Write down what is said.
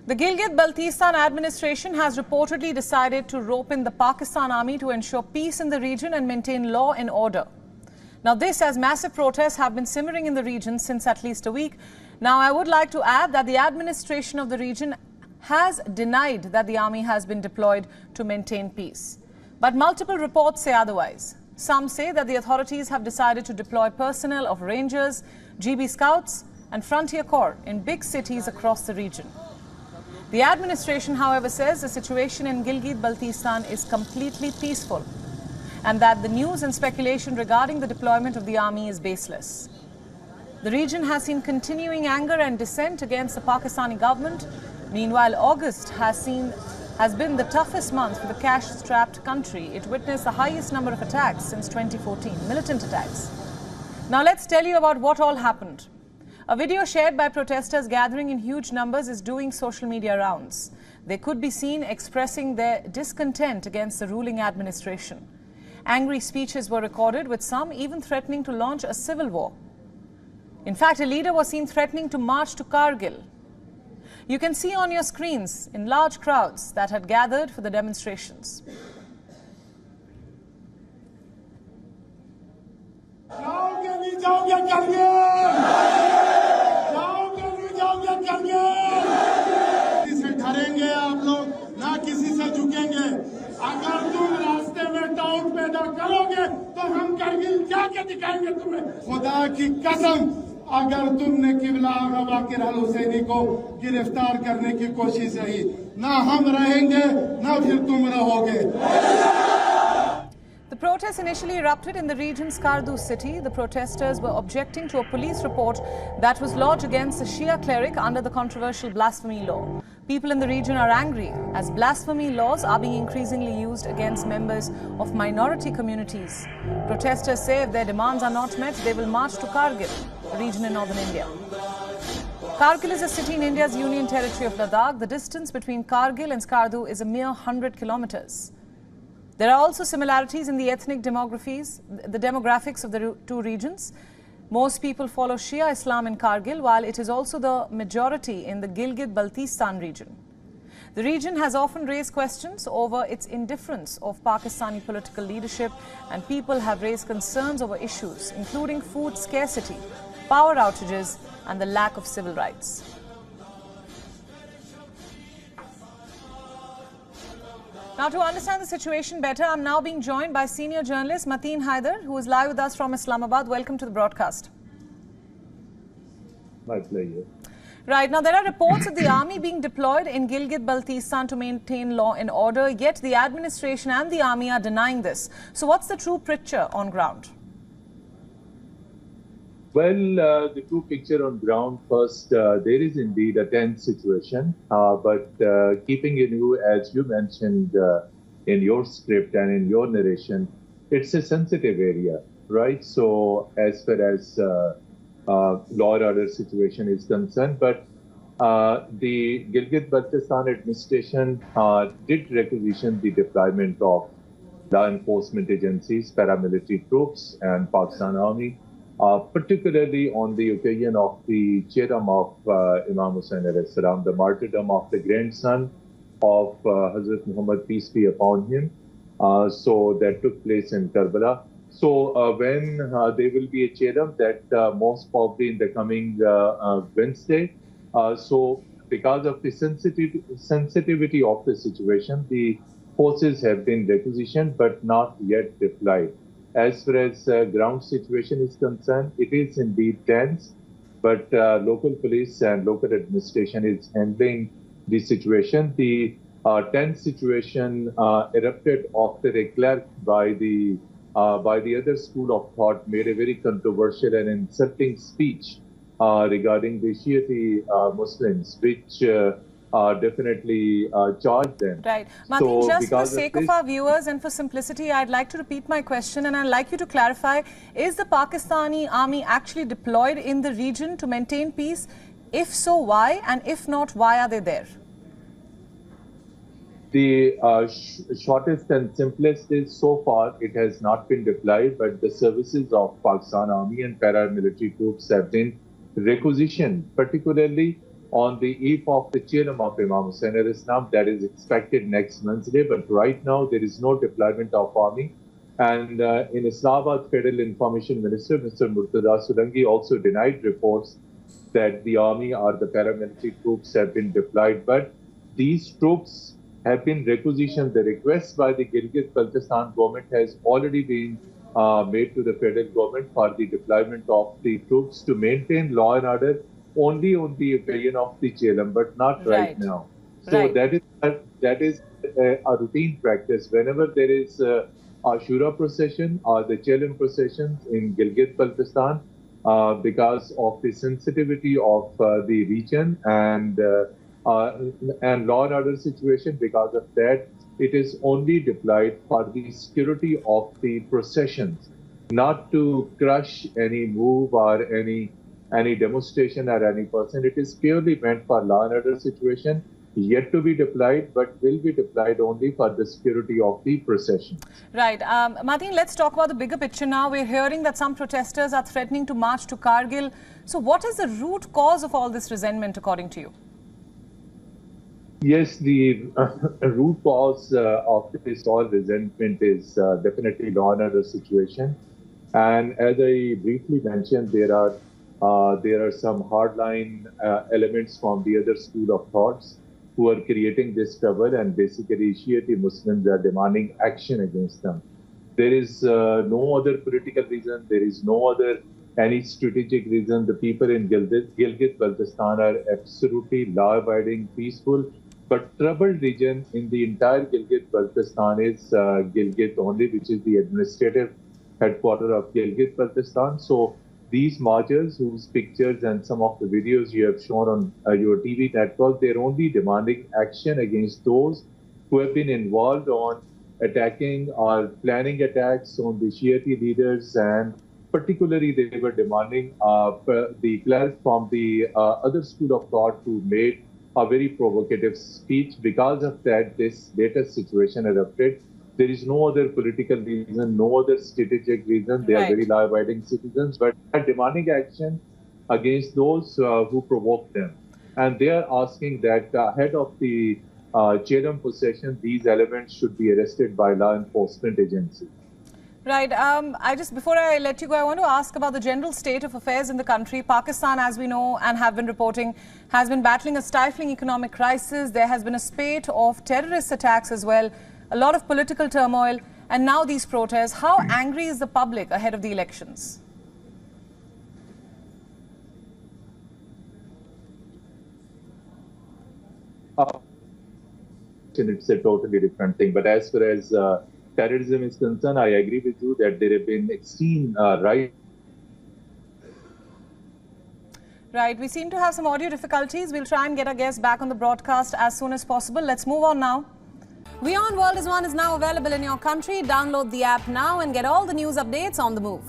The Gilgit Baltistan administration has reportedly decided to rope in the Pakistan army to ensure peace in the region and maintain law and order. Now this as massive protests have been simmering in the region since at least a week. Now I would like to add that the administration of the region has denied that the army has been deployed to maintain peace. But multiple reports say otherwise. Some say that the authorities have decided to deploy personnel of Rangers, GB Scouts and Frontier Corps in big cities across the region. The administration, however, says the situation in Gilgit Baltistan is completely peaceful and that the news and speculation regarding the deployment of the army is baseless. The region has seen continuing anger and dissent against the Pakistani government. Meanwhile, August has been the toughest month for the cash-strapped country. It witnessed the highest number of attacks since 2014, militant attacks. Now let's tell you about what all happened. A video shared by protesters gathering in huge numbers is doing social media rounds. They could be seen expressing their discontent against the ruling administration. Angry speeches were recorded, with some even threatening to launch a civil war. In fact, a leader was seen threatening to march to Kargil. You can see on your screens in large crowds that had gathered for the demonstrations. डरेंगे आप लोग ना किसी से झुकेंगे अगर तुम रास्ते में डाउट पैदा करोगे तो हम करगिल जाके दिखाएंगे तुम्हें खुदा की कसम अगर तुमने किबला आगा वाकिर अल हुसैनी को गिरफ्तार करने की कोशिश रही ना हम रहेंगे ना फिर तुम रहोगे. The protests initially erupted in the region's Skardu city. The protesters were objecting to a police report that was lodged against a Shia cleric under the controversial blasphemy law. People in the region are angry as blasphemy laws are being increasingly used against members of minority communities. Protesters say if their demands are not met, they will march to Kargil, a region in northern India. Kargil is a city in India's union territory of Ladakh. The distance between Kargil and Skardu is a mere 100 kilometers. There are also similarities in the ethnic demographics of the two regions. Most people follow Shia Islam in Kargil, while it is also the majority in the Gilgit Baltistan region. The region has often raised questions over its indifference of Pakistani political leadership, and people have raised concerns over issues including food scarcity, power outages, and the lack of civil rights. Now, to understand the situation better, I'm now being joined by senior journalist Mateen Haider, who is live with us from Islamabad. Welcome to the broadcast. My pleasure. Right. Now, there are reports of the army being deployed in Gilgit Baltistan to maintain law and order, yet the administration and the army are denying this. So what's the true picture on ground? Well, the true picture on ground, first, there is indeed a tense situation, but keeping in view, as you mentioned in your script and in your narration, it's a sensitive area, right? So as far as law and order situation is concerned, but the Gilgit Baltistan administration did requisition the deployment of law enforcement agencies, paramilitary troops and Pakistan Army, particularly on the occasion of the Cherem of Imam Hussain alayhi salam, the martyrdom of the grandson of Hazrat Muhammad, peace be upon him. So that took place in Karbala. So when there will be a Cherem, that most probably in the coming Wednesday. So because of the sensitivity of the situation, the forces have been requisitioned but not yet deployed. As far as ground situation is concerned, it is indeed tense, but local police and local administration is handling the situation. The tense situation erupted after a clerk by the other school of thought made a very controversial and insulting speech regarding the Shiite Muslims, which definitely charge them. Right. Mateen, just for the sake of our viewers and for simplicity, I'd like to repeat my question and I'd like you to clarify, is the Pakistani army actually deployed in the region to maintain peace? If so, why? And if not, why are they there? The shortest and simplest is so far it has not been deployed, but the services of Pakistan Army and paramilitary troops have been requisitioned, particularly on the eve of the Chiram of Imam Hussain al-Islam that is expected next Wednesday. But right now, there is no deployment of army. And in Islamabad, Federal Information Minister, Mr. Murtaza Solanki, also denied reports that the army or the paramilitary troops have been deployed. But these troops have been requisitioned. The request by the Gilgit Baltistan government has already been made to the federal government for the deployment of the troops to maintain law and order only on the occasion of the Chiram, but not right now. So that is a routine practice. Whenever there is Ashura procession or the Chiram processions in Gilgit Baltistan, because of the sensitivity of the region and law and order situation, because of that, it is only deployed for the security of the processions, not to crush any move or any demonstration or any person. It is purely meant for law and order situation, yet to be deployed, but will be deployed only for the security of the procession. Right. Martin, let's talk about the bigger picture now. We're hearing that some protesters are threatening to march to Kargil. So what is the root cause of all this resentment, according to you? Yes, the root cause of this all resentment is definitely law and order situation. And as I briefly mentioned, there are some hardline elements from the other school of thoughts who are creating this trouble, and basically Shiite Muslims are demanding action against them. There is no other political reason. There is no other any strategic reason. The people in Gilgit Baltistan are absolutely law-abiding, peaceful. But troubled region in the entire Gilgit Baltistan is Gilgit only, which is the administrative headquarters of Gilgit Baltistan. So these marchers, whose pictures and some of the videos you have shown on your TV network, they're only demanding action against those who have been involved on attacking or planning attacks on the Shiite leaders, and particularly they were demanding the cleric from the other school of thought who made a very provocative speech. Because of that, this latest situation erupted. There is no other political reason, no other strategic reason. They are very law-abiding citizens, but are demanding action against those who provoked them. And they are asking that ahead of the Chiram procession, these elements should be arrested by law enforcement agencies. Right. Before I let you go, I want to ask about the general state of affairs in the country. Pakistan, as we know and have been reporting, has been battling a stifling economic crisis. There has been a spate of terrorist attacks as well, a lot of political turmoil, and now these protests. How angry is the public ahead of the elections? It's a totally different thing. But as far as terrorism is concerned, I agree with you that there have been extreme right. Right. We seem to have some audio difficulties. We'll try and get our guests back on the broadcast as soon as possible. Let's move on now. WION World is now available in your country. Download the app now and get all the news updates on the move.